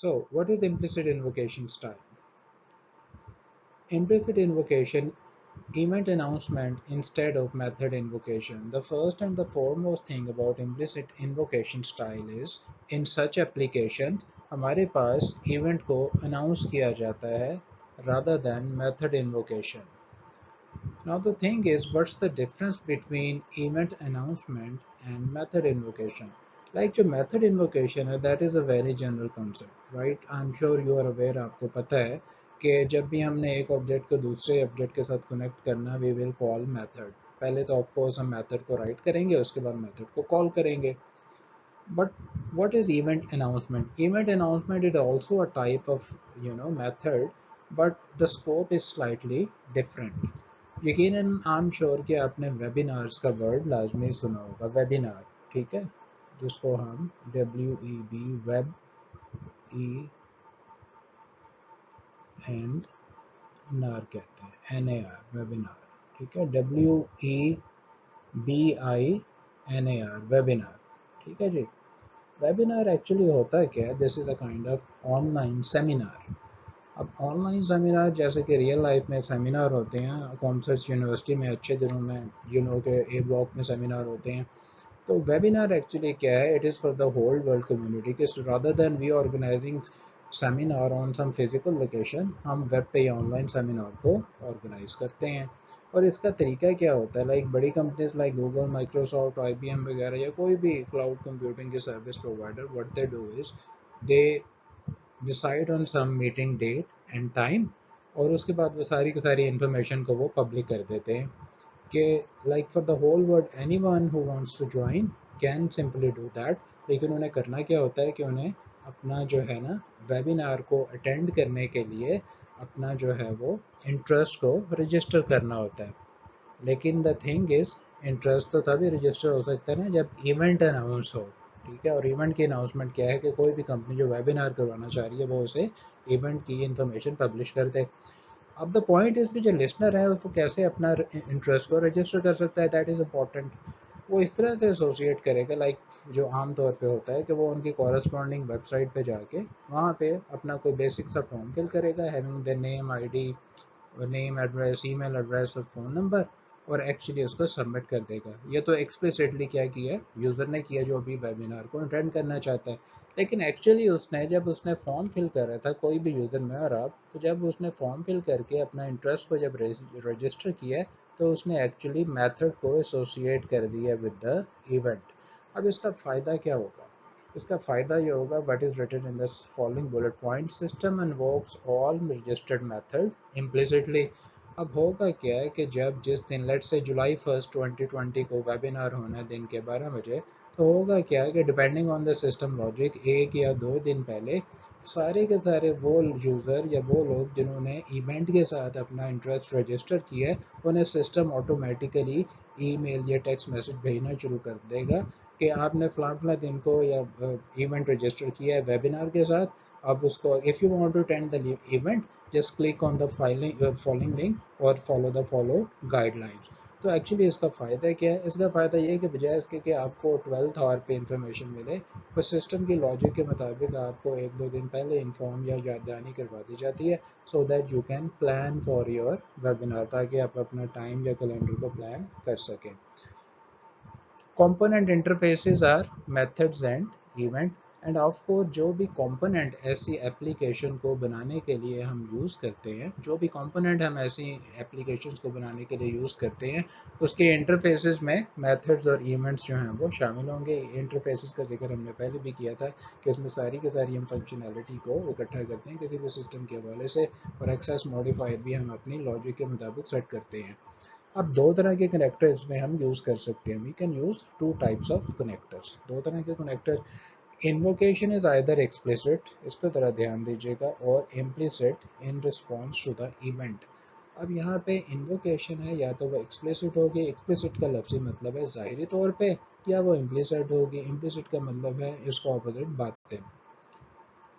So, what is implicit invocation style? Implicit invocation, event announcement instead of method invocation. The first and the foremost thing about implicit invocation style is, in such applications हमारे पास event को announce किया जाता है rather than method invocation. Now the thing is, what's the difference between event announcement and method invocation? Like जो method invocation है, that is a very general concept, right? I'm sure you are aware, आपको पता है कि जब भी हमने एक ऑब्जेक्ट को दूसरे ऑब्जेक्ट के साथ कनेक्ट करना, we will call method. पहले तो of course हम method को write करेंगे, उसके बाद method को call करेंगे. But what is event announcement? Event announcement is also a type of method, but the scope is slightly different. यकीनन आई एम श्योर कि आपने वेबिनार्स का वर्ड लाजमी सुना होगा, वेबिनार, ठीक है, जिसको हम WEB वेब ई एंड नार कहते हैं, NAR वेबिनार, ठीक है, WEBINAR वेबिनार, ठीक है जी. वेबिनार एक्चुअली होता है क्या? This is a kind of online seminar. अब ऑनलाइन सेमिनार जैसे कि रियल लाइफ में सेमिनार होते हैं, कॉमर्स यूनिवर्सिटी में अच्छे दिनों में के A ब्लॉक में सेमिनार होते हैं, तो वेबिनार एक्चुअली क्या है? It is for the whole world community कि rather than we organising seminar on some physical location, हम वेब पे या ऑनलाइन सेमिनार को ऑर्गेनाइज करते हैं. और इसका तरीका क्या होता है? लाइक बड़ी companies like Google, Microsoft, IBM वगैरह, या कोई भी क्लाउड कंप्यूटिंग के service provider, what they do is they decide on some meeting date and time, और उसके बाद वो सारी की सारी इन्फॉर्मेशन को वो पब्लिक कर देते हैं कि like for the whole world anyone who wants to join can simply do that. लेकिन उन्हें करना क्या होता है कि उन्हें अपना जो है ना वेबिनार को अटेंड करने के लिए अपना जो है वो इंटरेस्ट को रजिस्टर करना होता है. लेकिन द थिंग इज़, इंटरेस्ट तो तभी रजिस्टर हो सकता है ना जब इवेंट अनाउंस हो, ठीक है. और इवेंट की अनाउंसमेंट क्या है कि कोई भी कंपनी जो वेबिनार करवाना चाह रही है वो उसे इवेंट की इन्फॉर्मेशन पब्लिश कर दे. अब द पॉइंट इज़ कि जो लिसनर है उसको कैसे अपना इंटरेस्ट को रजिस्टर कर सकता है, दैट इज़ इम्पॉर्टेंट. वो इस तरह से एसोसिएट करेगा, लाइक जो आम तौर पे होता है कि वो उनकी कॉरस्पॉन्डिंग वेबसाइट पे जाके वहाँ पे अपना कोई बेसिक सा फॉर्म फिल करेगा, having the name, ID, name, address, email address और फ़ोन नंबर, और एक्चुअली उसको सबमिट कर देगा. ये तो एक्सप्लिसिटली क्या किया है यूज़र ने किया जो भी वेबिनार को अटेंड करना चाहता है. लेकिन एक्चुअली उसने जब उसने फॉर्म फिल करा था, कोई भी यूज़र में और आप, तो जब उसने फॉर्म फिल करके अपना इंटरेस्ट को जब रजिस्टर किया, तो उसने एक्चुअली मेथड को एसोसिएट कर दिया विद द इवेंट. अब इसका फ़ायदा क्या होगा? इसका फ़ायदा ये होगा, what is written in this following bullet point, system invokes all registered method implicitly. अब होगा क्या है कि जब जिस दिन लेट्स से जुलाई 1 2020 को वेबिनार होना है दिन के 12 बजे, तो होगा क्या है कि depending on the system logic, 1 या 2 दिन पहले सारे के सारे वो यूज़र या वो लोग जिन्होंने इवेंट के साथ अपना इंटरेस्ट रजिस्टर किया है, उन्हें सिस्टम ऑटोमेटिकली ईमेल या टेक्स्ट मैसेज भेजना शुरू कर देगा कि आपने फ़लाँ दिन को या इवेंट रजिस्टर किया है वेबिनार के साथ. अब उसको, if you want to attend the event, just click on the following link और फॉलो द फॉलो गाइडलाइंस. तो एक्चुअली इसका फ़ायदा क्या है? इसका फ़ायदा ये है कि बजाय इसके कि आपको 12th आवर पे इंफॉर्मेशन मिले, तो सिस्टम की लॉजिक के मुताबिक आपको 1-2 दिन पहले इन्फॉर्म या याद दहानी करवा दी जाती है, so that you can plan for your webinar, ताकि आप अपना टाइम या कैलेंडर को प्लान कर सकें. Component interfaces are methods and event. And of course जो भी कंपोनेंट ऐसी एप्लीकेशन को बनाने के लिए हम यूज़ करते हैं, जो भी कंपोनेंट हम ऐसी एप्लीकेशंस को बनाने के लिए यूज़ करते हैं, उसके इंटरफेसेस में मेथड्स और इवेंट्स जो हैं वो शामिल होंगे. इंटरफेसेस का जिक्र हमने पहले भी किया था कि इसमें सारी की सारी हम फंक्शनैलिटी को इकट्ठा करते हैं किसी भी सिस्टम के हवाले से, और एक्सेस मॉडिफायर भी हम अपनी लॉजिक के मुताबिक सेट करते हैं. अब दो तरह के कनेक्टर्स में हम यूज़ कर सकते हैं. We can use two types of connectors. दो तरह के connector. Invocation is either explicit, इस पर ज़रा ध्यान दीजिएगा, और implicit in response to the event. अब यहाँ पे इन्वोकेशन है, या तो वो एक्सप्लिसिट होगी, एक्सप्लिसिट का लफ्ज़ी मतलब है ज़ाहिरी तौर पे, या वो इम्प्लिसिट होगी, इम्प्लिसिट का मतलब है इसका ऑपोजिट बातें.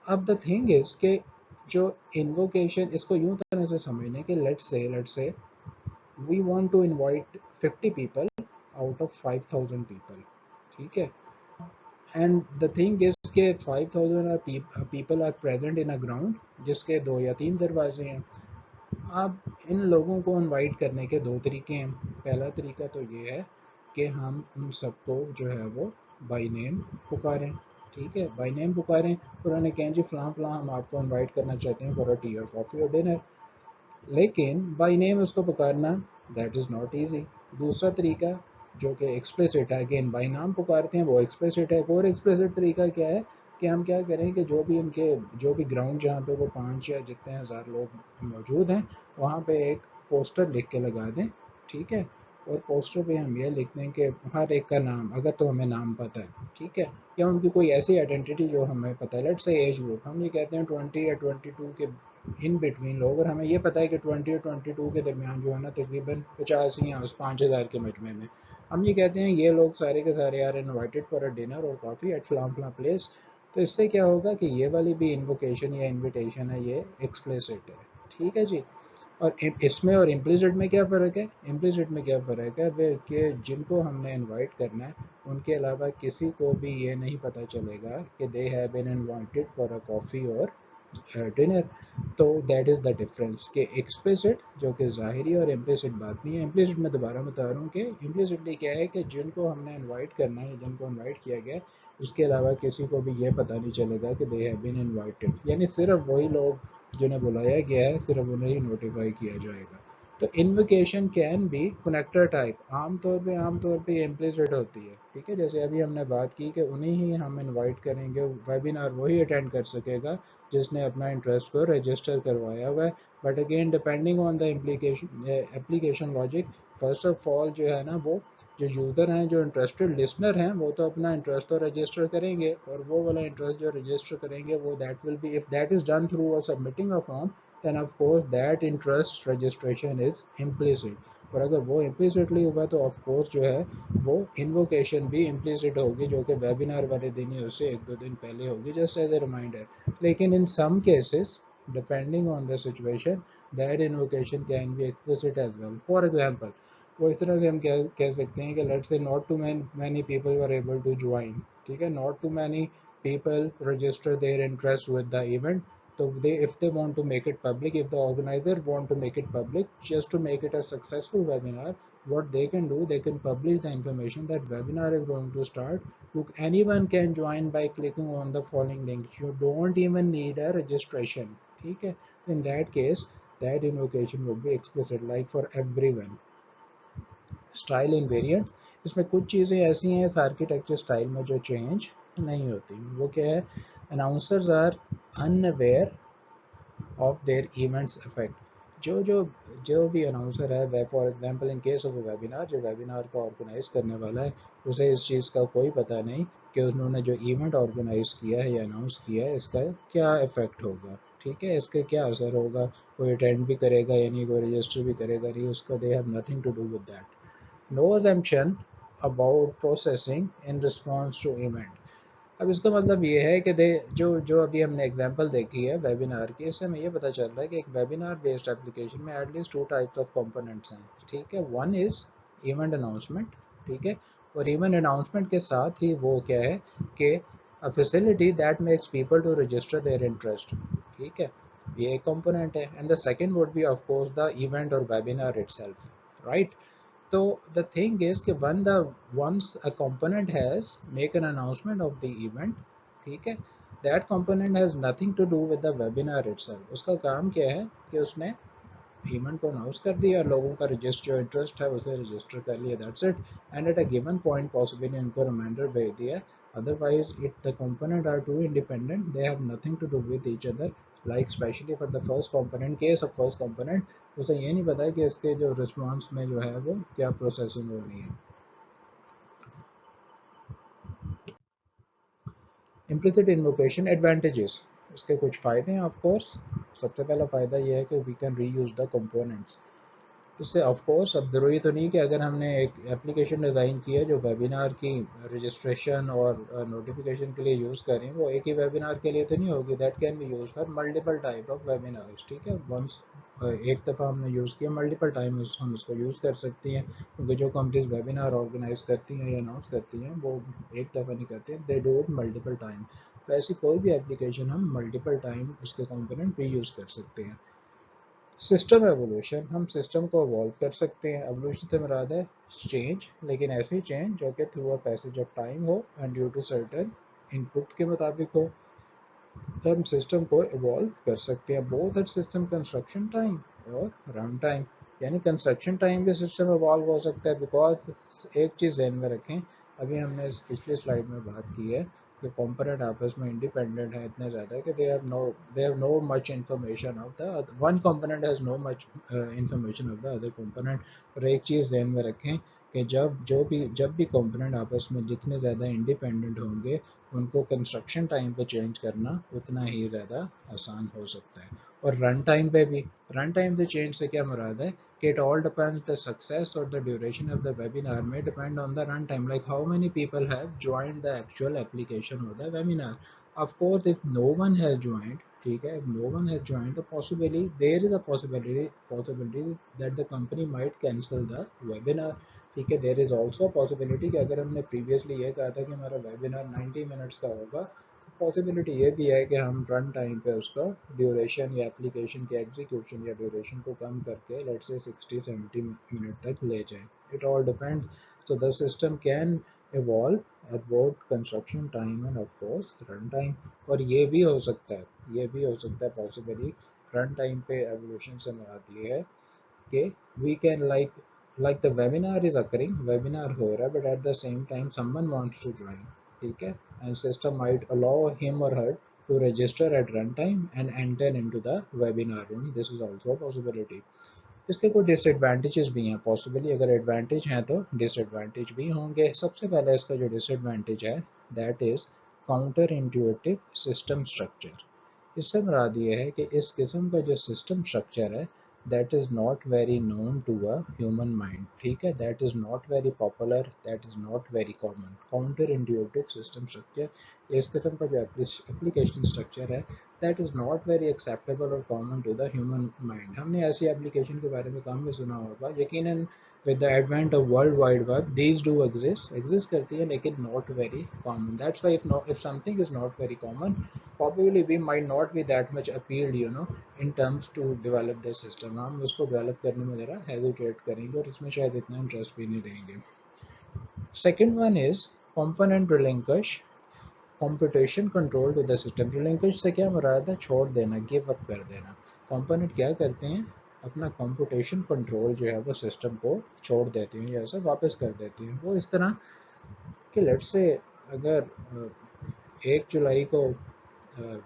अब द थिंग इज़ कि जो इन्वोकेशन, इसको यूँ तरह से समझने कि let's say we want to invite 50 people out of 5,000 people, ठीक है. एंड द थिंग इज जिसके 5000 people are present in a ground, जिसके 2 या 3 दरवाजे हैं। अब इन लोगों को इनवाइट करने के दो तरीके हैं। पहला तरीका तो ये है कि हम उन सबको जो है वो बाय नेम पुकारें, ठीक है, बाय नेम पुकारें और उन्हें कहें जी फ़लाँ फ़लाँ हम आपको इनवाइट करना चाहते हैं फॉर अ टी और कॉफ़ी और डिनर। लेकिन बाय नेम उसको पुकारना दैट इज़ नॉट ईजी। दूसरा तरीका जो कि एक्सप्लिसिट है, अगेन बाय नाम पुकारते हैं, वो एक्सप्लिसिट है। एक और एक्सप्लिसिट तरीका क्या है कि हम क्या करें कि जो भी ग्राउंड जहाँ पे वो 5 या जितने हज़ार लोग मौजूद हैं वहाँ पे एक पोस्टर लिख के लगा दें, ठीक है, और पोस्टर पे हम ये लिख दें कि हर एक का नाम, अगर तो हमें नाम पता है, ठीक है, या उनकी कोई ऐसी आइडेंटिटी जो हमें पता है, लेट्स से एज ग्रुप, हम ये कहते हैं 20 या 22 के इन बिटवीन लोग, और हमें ये पता है कि 20 और 22 के दरमियान जो है ना तकरीबन 50 या उस 5000 के मजमे में हम ये कहते हैं ये लोग सारे के सारे are invited for a dinner और कॉफ़ी एट फलां फलां प्लेस। तो इससे क्या होगा कि ये वाली भी इन्वोकेशन या इनविटेशन है, ये एक्सप्लिसिट है, ठीक है जी। और इसमें और इम्प्लिसिट में क्या फ़र्क है? इम्प्लिसिट में क्या फ़र्क है वे कि जिनको हमने इनवाइट करना है उनके अलावा किसी को भी ये नहीं पता चलेगा कि they have been invited for a coffee और डिनर। तो दैट इज़ द डिफरेंस कि एक्सप्लिसिट जो कि ज़ाहिरी और इम्प्लिसिट बात नहीं है। इम्प्लिसिट में दोबारा बता रहा हूँ कि इम्प्लिसिटली क्या है कि जिनको हमने इनवाइट करना है, जिनको इनवाइट किया गया, उसके अलावा किसी को भी ये पता नहीं चलेगा कि दे हैव बीन इनवाइटेड, यानी सिर्फ वही लोग जिन्हें बुलाया गया है सिर्फ उन्हें ही नोटिफाई किया जाएगा। तो इन्विकेशन कैन बी कनेक्टर टाइप, आमतौर पे ये इम्प्लिसिट होती है, ठीक है, जैसे अभी हमने बात की कि उन्हें ही हम इनवाइट करेंगे, वेबिनार वही अटेंड कर सकेगा जिसने अपना इंटरेस्ट को रजिस्टर करवाया हुआ है। But again depending on the implication application logic, first of all जो है ना वो जो यूज़र हैं, जो इंटरेस्टेड लिसनर हैं, वो तो अपना इंटरेस्ट तो रजिस्टर करेंगे, और वो वाला इंटरेस्ट जो रजिस्टर करेंगे वो that will B, if that is done through a submitting a form, then of course that interest registration is implicit। और अगर वो implicitly हुआ तो of course जो है वो invocation भी implicit होगी, जो कि webinar वाले दिन या उससे एक दो दिन पहले होगी, just as a reminder। लेकिन in some cases depending on the situation that invocation can be explicit as well। for example, वो इस तरह से हम कह सकते हैं कि let's say not too many people were able to join, ठीक है, not too many people register their interest with the event। so if they want to make it public, if the organizer want to make it public, just to make it a successful webinar, what they can do, they can publish the information that webinar is going to start, anyone can join by clicking on the following link, you don't even need a registration, ठीक है। in that case that invocation would be explicit like for everyone। Style in variants, इसमें कुछ चीज़ें ऐसी हैं इस architecture style में जो चेंज नहीं होती। वो क्या है? Announcers are unaware of their events effect. जो जो जो भी अनाउंसर है, वे for example in case of webinar, जो वेबिनार का ऑर्गेनाइज करने वाला है, उसे इस चीज़ का कोई पता नहीं कि उन्होंने जो इवेंट ऑर्गेनाइज किया है या अनाउंस किया है इसका क्या इफ़ेक्ट होगा, ठीक है, इसका क्या असर होगा, कोई अटेंड भी करेगा या नहीं, कोई रजिस्टर भी करेगा नहीं, उसका they have nothing to do with that. No assumption about processing in response to event। अब इसका मतलब ये है कि जो जो अभी हमने एग्जांपल देखी है वेबिनार की, इससे हमें ये पता चल रहा है कि एक वेबिनार बेस्ड एप्लीकेशन में at least to types of components हैं, ठीक है। वन इज़ इवेंट अनाउंसमेंट, ठीक है, और इवेंट अनाउंसमेंट के साथ ही वो क्या है कि a facility that makes people to register their interest, ठीक है, ये एक कंपोनेंट है। And the second would be of course the event और webinar itself, right. So the thing is कि once a component has make an announcement of the event, ठीक है, that component has nothing to do with the webinar itself। उसका काम क्या है कि उसने इवेंट को अनाउंस कर दिया, लोगों का रजिस्टर जो इंटरेस्ट है उसे रजिस्टर कर लिया, that's it. And at a given point possibly उनको रिमाइंडर भेज दिया। Otherwise it the component are too independent, they have nothing to do with each other. Like specially for the first component, case of first component उसे ये नहीं पता है कि इसके जो रिस्पॉन्स में जो है वो क्या प्रोसेसिंग हो रही है। इम्प्लिसिट इन्वोकेशन एडवांटेजेस, इसके कुछ फ़ायदे हैं ऑफ कोर्स। सबसे पहला फ़ायदा ये है कि we can reuse the components. इससे ऑफ कोर्स अब ज़रूरी तो नहीं कि अगर हमने एक एप्लीकेशन डिज़ाइन की है जो वेबिनार की रजिस्ट्रेशन और नोटिफिकेशन के लिए यूज़ करें, वो एक ही वेबिनार के लिए तो नहीं होगी, that can be use for multiple type of webinars, ठीक है। वंस एक दफ़ा हमने यूज़ किया, मल्टीपल टाइम हम उसको यूज़ कर सकती हैं, क्योंकि जो कंपनीज वेबिनार ऑर्गेनाइज करती हैं या अनाउंस करती हैं वो एक दफ़ा नहीं करती, they do it multiple time. वैसी कोई भी एप्लीकेशन हम मल्टीपल टाइम उसके कंपोनेंट भी यूज़ कर सकते हैं। सिस्टम एवोल्यूशन, हम सिस्टम को इवॉल्व कर सकते हैं। एवोल्यूशन से मुराद है चेंज, लेकिन ऐसी चेंज जो कि through a passage of time हो and due to certain input के मुताबिक हो, तो हम सिस्टम को इवॉल्व कर सकते हैं both at system construction time और रन टाइम। यानी कंस्ट्रक्शन टाइम भी सिस्टम इवॉल्व हो सकता है, बिकॉज एक चीज़ ध्यान में रखें, अभी हमने इस पिछली स्लाइड में बात की है कि कंपोनेंट आपस में इंडिपेंडेंट है इतने ज़्यादा कि they have no much information of the one component has no much information of the other component. और एक चीज़ ध्यान में रखें कि जब भी कंपोनेंट आपस में जितने ज़्यादा इंडिपेंडेंट होंगे, उनको कंस्ट्रक्शन टाइम पे चेंज करना उतना ही ज़्यादा आसान हो सकता है। और रन टाइम पे भी, रन टाइम पे चेंज से क्या मुराद है कि it all depends the success और the duration of the webinar में depend on the run time, like how many people have joined the actual application of the webinar. Of course if no one has joined, ठीक है, if no one has joined, the possibility there is a possibility that the company might cancel the webinar। ठीक है, there is also possibility कि अगर हमने previously ये कहा था कि हमारा वेबिनार 90 मिनट्स का होगा, तो पॉसिबिलिटी ये भी है कि हम रन टाइम पे उसका ड्यूरेशन या एप्लीकेशन के एग्जीक्यूशन या ड्यूरेशन को कम करके लेट्स से 60-70 मिनट तक ले जाएं। It all depends. So the system can evolve at both construction time and of course run time. और ये भी हो सकता है, ये भी हो सकता है पॉसिबली, रन टाइम पे एवोल्यूशन से मुराद ये है कि we can like the webinar is occurring, webinar हो रहा है, but at the same time someone wants to join, ठीक है, and system might allow him or her to register at runtime and enter into the webinar room। this is also a possibility। इसके कुछ disadvantages भी हैं, possibly अगर advantage हैं तो disadvantage भी होंगे। सबसे पहले इसका जो डिसएडवांटेज है that is counter intuitive system structure. इससे मुराद ये है कि इस किस्म का जो सिस्टम स्ट्रक्चर है that is not very known to a human mind, ठीक है, that is not very popular, that is not very common. Counter intuitive system structure, इस किस्म का जो एप्लीकेशन स्ट्रक्चर है that is not very acceptable और common to the human mind. हमने ऐसी एप्लीकेशन के बारे में कम भी सुना होगा, यकीनन with the advent of world wide web these do exist करती है, लेकिन not very common। that's why if something is not very common, probably we might not be that much appealed, in terms to develop the system। हम उसको develop करने में ज़रा hesitate करेंगे और इसमें शायद इतना इंटरेस्ट भी नहीं देंगे। Second one is component relinquish computation control to the system. Relinquish से क्या मुराद है, छोड़ देना, गिव अप कर देना। कंपोनेंट क्या करते हैं, अपना कंप्यूटेशन कंट्रोल जो है वो सिस्टम को छोड़ देते हैं या उसे वापस कर देते हैं। वो इस तरह कि लेट्स से अगर 1 जुलाई को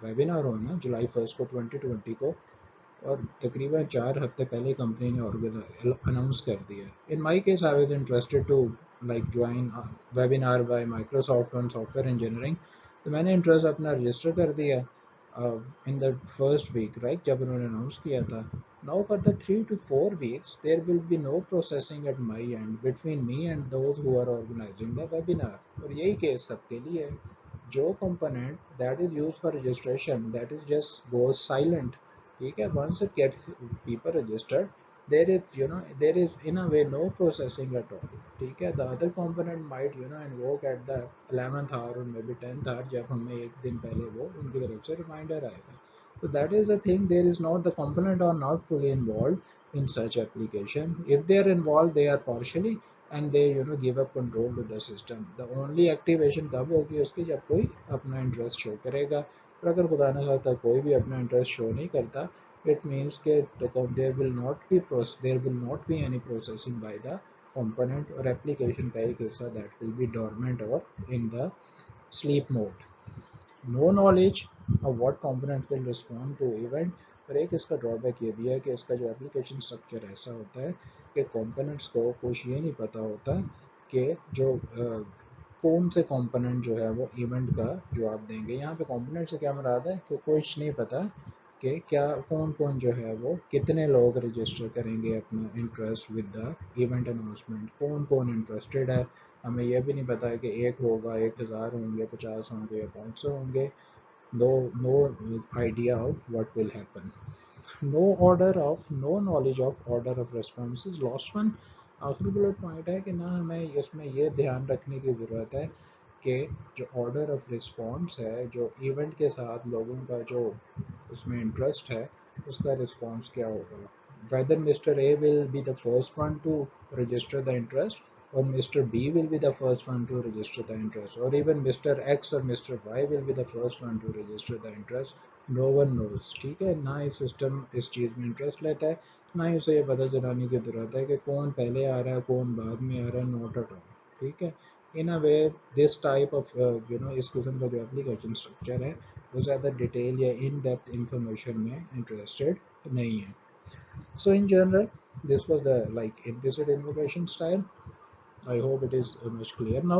वेबिनार हो ना, जुलाई 1 को 2020 को, और तकरीबन 4 हफ्ते पहले कंपनी ने अनाउंस कर दिया। In my case I was interested to like join webinar by Microsoft on software engineering. तो मैंने इंटरेस्ट अपना रजिस्टर कर दिया in the first week, right, जब उन्होंने अनाउंस किया था। Now for the 3 to 4 weeks there will be no processing at my end between me and those who are organising the webinar. और यही केस सबके लिए है। जो component that is use for registration that is just goes silent, ठीक है, once it gets people registered, there is in a way no processing at all, ठीक है। the other component might invoke at the 11th hour or maybe 10th hour, जब हमें एक दिन पहले वो उनकी तरफ से रिमाइंडर आएगा। so that is the thing, there is not, the component are not fully involved in such application। if they are involved they are partially, and they give up control to the system। the only activation कब होगी उसकी, जब कोई अपना interest show करेगा। और अगर खुदा न खास्ता कोई भी अपना इंटरेस्ट शो नहीं करता, इट मीन्स के there will not be any processing by the component, और एप्लीकेशन का एक हिस्सा दैट विल बी डोरमेंट और in the sleep mode. No knowledge of what component will respond to event. और एक इसका ड्रॉबैक ये भी है कि इसका जो एप्लीकेशन स्ट्रक्चर ऐसा होता है कि कंपोनेंट्स को कुछ ये नहीं पता होता कि जो कौन से कंपोनेंट जो है वो इवेंट का जवाब देंगे। यहाँ पे कंपोनेंट से क्या मुराद है कि कुछ नहीं पता कि क्या कौन कौन जो है वो कितने लोग रजिस्टर करेंगे अपना interest with the event announcement, कौन कौन इंटरेस्टेड है। हमें यह भी नहीं पता है कि 1 होगा, 1000 होंगे, 50 होंगे या 500 होंगे। No idea of what will happen. No knowledge of order of response is lost one. आखिरी बुलेट पॉइंट है कि ना हमें इसमें यह ध्यान रखने की ज़रूरत है कि जो ऑर्डर ऑफ रिस्पॉन्स है, जो इवेंट के साथ लोगों का जो उसमें इंटरेस्ट है, उसका रिस्पॉन्स क्या होगा। whether Mr. A will be the first one to register the interest, or Mr. B will be the first one to register the interest, or even Mr. X or Mr. Y will be the first one to register the interest, no one knows। ठीक है, ना ही system इस चीज़ में interest लेता है, ना ही उसे ये पता चलाने की ज़रूरत है कि कौन पहले आ रहा है कौन बाद में आ रहा है, नॉट एट ऑल। ठीक है, इन अ वे दिस टाइप ऑफ इस किस्म का जो एप्लीकेशन स्ट्रक्चर है वो ज़्यादा डिटेल या इन डेप्थ इंफॉर्मेशन में इंटरेस्टेड नहीं है। So in general, this was the like implicit invocation style. I hope it is much clear now.